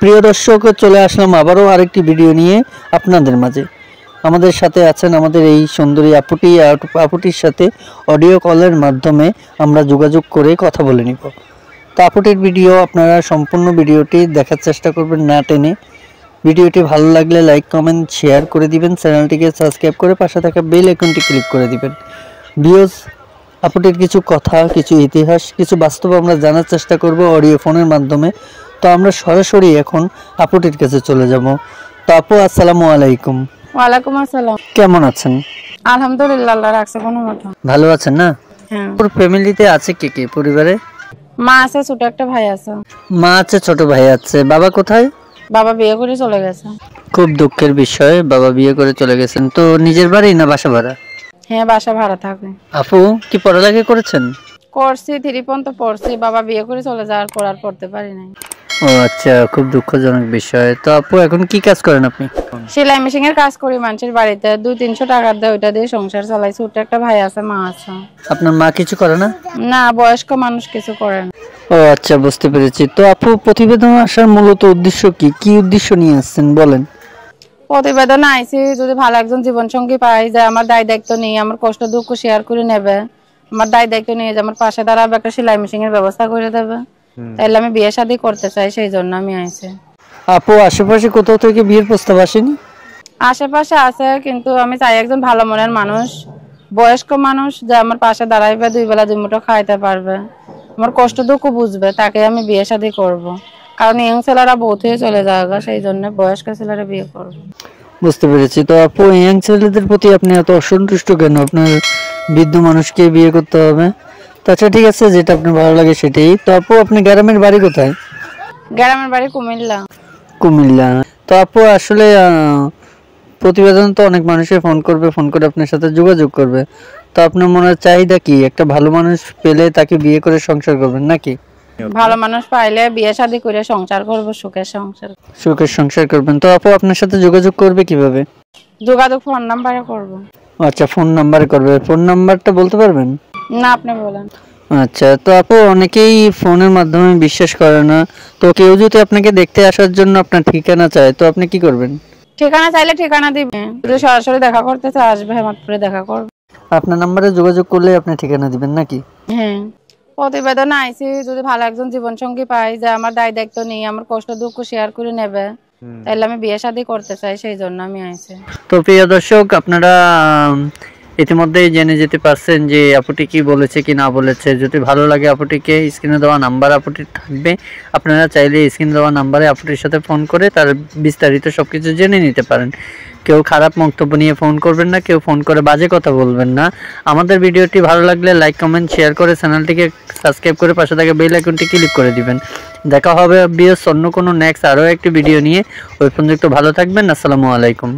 প্রিয় দর্শক, চলে আসলাম আবারও আরেকটি ভিডিও নিয়ে আপনাদের মাঝে। আমাদের সাথে আছেন আমাদের এই সুন্দরী আপুটির সাথে অডিও কলের মাধ্যমে আমরা যোগাযোগ করে কথা বলে নিব। তো আপুটির ভিডিও আপনারা সম্পূর্ণ ভিডিওটি দেখার চেষ্টা করবেন না টেনে। ভিডিওটি ভালো লাগলে লাইক কমেন্ট শেয়ার করে দিবেন, চ্যানেলটিকে সাবস্ক্রাইব করে পাশে থাকা বেল আইকনটি ক্লিক করে দিবেন। ভিউয়ার্স, আপুটির কিছু কথা, কিছু ইতিহাস, কিছু বাস্তব আমরা জানার চেষ্টা করব অডিও ফোনের মাধ্যমে। তো আমরা সরাসরি এখন আপুটির কাছে চলে যাব। তো আপু, আসসালামু আলাইকুম। ওয়ালাইকুম আসসালাম। কেমন আছেন? আলহামদুলিল্লাহ, আল্লাহ রাখছে কোনো মতো। ভালো আছেন না? হ্যাঁ। ওর ফ্যামিলিতে আছে কে কে পরিবারে? মা আছে, ছোট একটা ভাই আছে। মা আছে, ছোট ভাই আছে। বাবা কোথায়? বাবা বিয়ে করে চলে গেছে। খুব দুঃখের বিষয়, বাবা বিয়ে করে চলে গেছেন। তো নিজের বাড়ি না বাসা ভাড়া? হ্যাঁ, বাসা ভাড়া থাকে। আপু কি পড়ালেখা করেছেন? করছি, 3 পর্যন্ত পড়ছি। বাবা বিয়ে করে চলে যাওয়ার পর আর পড়তে পারি নাই। ও আচ্ছা, খুব দুঃখজনক বিষয়। তো আপু এখন কি কাজ করেন আপনি? সেলাই মেশিন এর কাজ করি মানুষের বাড়িতে, 200-300 টাকা দেয়, ওইটা দিয়ে সংসার চালাই। ছোট একটা ভাই আছে, মা আছে। আপনার মা কিছু করে না? না, বয়স্ক মানুষ কিছু করে না। ও আচ্ছা, বুঝতে পেরেছি। তো আপু, প্রতিবেদন আসার মূলত উদ্দেশ্য কি? কি উদ্দেশ্য নিয়ে আসছেন বলেন। প্রতিবেদন আইছি যদি ভালো একজন জীবন সঙ্গী পাই, যে আমার দায় দায়িত্ব নিয়ে আমার কষ্ট দুঃখ শেয়ার করে নেবে, আমার দায় দায়িত্ব নিয়ে যে আমার পাশে দাঁড়াবে, একটা সেলাই মেশিন এর ব্যবস্থা করে দেবে, তাইলে আমি বিয়ে শাদী করতে চাই, সেই জন্য আমি আইছি। আপু, আশেপাশে কোথাও থেকে বিয়ের প্রস্তাব আসেনি? আশেপাশে আছে, কিন্তু আমি চাই একজন ভালো মনের মানুষ, বয়স্ক মানুষ, যে আমার পাশে দাঁড়াইবে, 2 বেলা 2 মুঠো খাইতে পারবে, আমার কষ্ট দুঃখ বুঝবে, তাকে আমি বিয়ে শাদী করব। কারণ ইয়ং ছেলেরা বহুত হয়ে চলে যাবে, সেই জন্য বয়স্ক ছেলেরা বিয়ে করব। বুঝতে পেরেছি। তো আপু, ইয়াং ছেলেদের প্রতি আপনি এত অসন্তুষ্ট কেন? আপনার বৃদ্ধ মানুষকে বিয়ে করতে হবে? তো আচ্ছা, ঠিক আছে, যেটা আপনার ভালো লাগে সেটাই। তো আপু, আপনি গ্রামের বাড়ি কোথায়? গ্রামের বাড়ি কুমিল্লা। কুমিল্লা। তো আপু, আসলে প্রতিবেদন তো অনেক মানুষই ফোন করে আপনার সাথে যোগাযোগ করবে। তো আপনার মনের চাহিদা কি? একটা ভালো মানুষ পেলে তাকে বিয়ে করে সংসার করবেন নাকি? ভালো মানুষ পাইলে বিয়ে শাদী করে সংসার করব, সুখের সংসার করবেন। তো আপু, আপনার সাথে যোগাযোগ করবে কিভাবে? যোগাযোগ ফোন নাম্বারে করব। আচ্ছা, ফোন নাম্বারে করবে। ফোন নাম্বারটা বলতে পারবেন? না, আপনি বলেন। আচ্ছা, তো আপু, অনেকেই ফোনের মাধ্যমে বিশ্বাস করে না। তো কেউ যদি আপনাকে দেখতে আসার জন্য আপনার ঠিকানা চায়, তো আপনি কি করবেন? ঠিকানা চাইলে ঠিকানা দিবে, যদি সরাসরি দেখা করতে চায় আসবে, হেমাদপুরে দেখা করবে। আপনার নাম্বারে যোগাযোগ করলে আপনি ঠিকানা দিবেন নাকি? হ্যাঁ। প্রতিবেদন আইছি যদি ভালো একজন জীবন সঙ্গী পাই, যে আমার দায় দায়িত্ব নিয়ে আমার কষ্ট দুঃখ শেয়ার করে নেবে, তাইলে আমি বিয়ে শাদী করতে চাই, সেই জন্য আমি আইছি। তো প্রিয় দর্শক, আপনারা ইতিমধ্যেই জেনে যেতে পারছেন যে আপুটি কি বলেছে কি না বলেছে। যদি ভালো লাগে আপুটিকে, স্ক্রিনে দেওয়া নাম্বার আপুটির থাকবে, আপনারা চাইলে স্ক্রিনে দেওয়া নাম্বারে আপুটির সাথে ফোন করে তার বিস্তারিত সবকিছু জেনে নিতে পারেন। কেউ খারাপ বক্তব্য নিয়ে ফোন করবেন না, কেউ ফোন করে বাজে কথা বলবেন না। আমাদের ভিডিওটি ভালো লাগলে লাইক কমেন্ট শেয়ার করে চ্যানেলটিকে সাবস্ক্রাইব করে পাশে থাকা বেল আইকনটি ক্লিক করে দিবেন। দেখা হবে অন্য কোনো নেক্সট আরও একটি ভিডিও নিয়ে। ওই পর্যন্ত ভালো থাকবেন। আসসালামু আলাইকুম।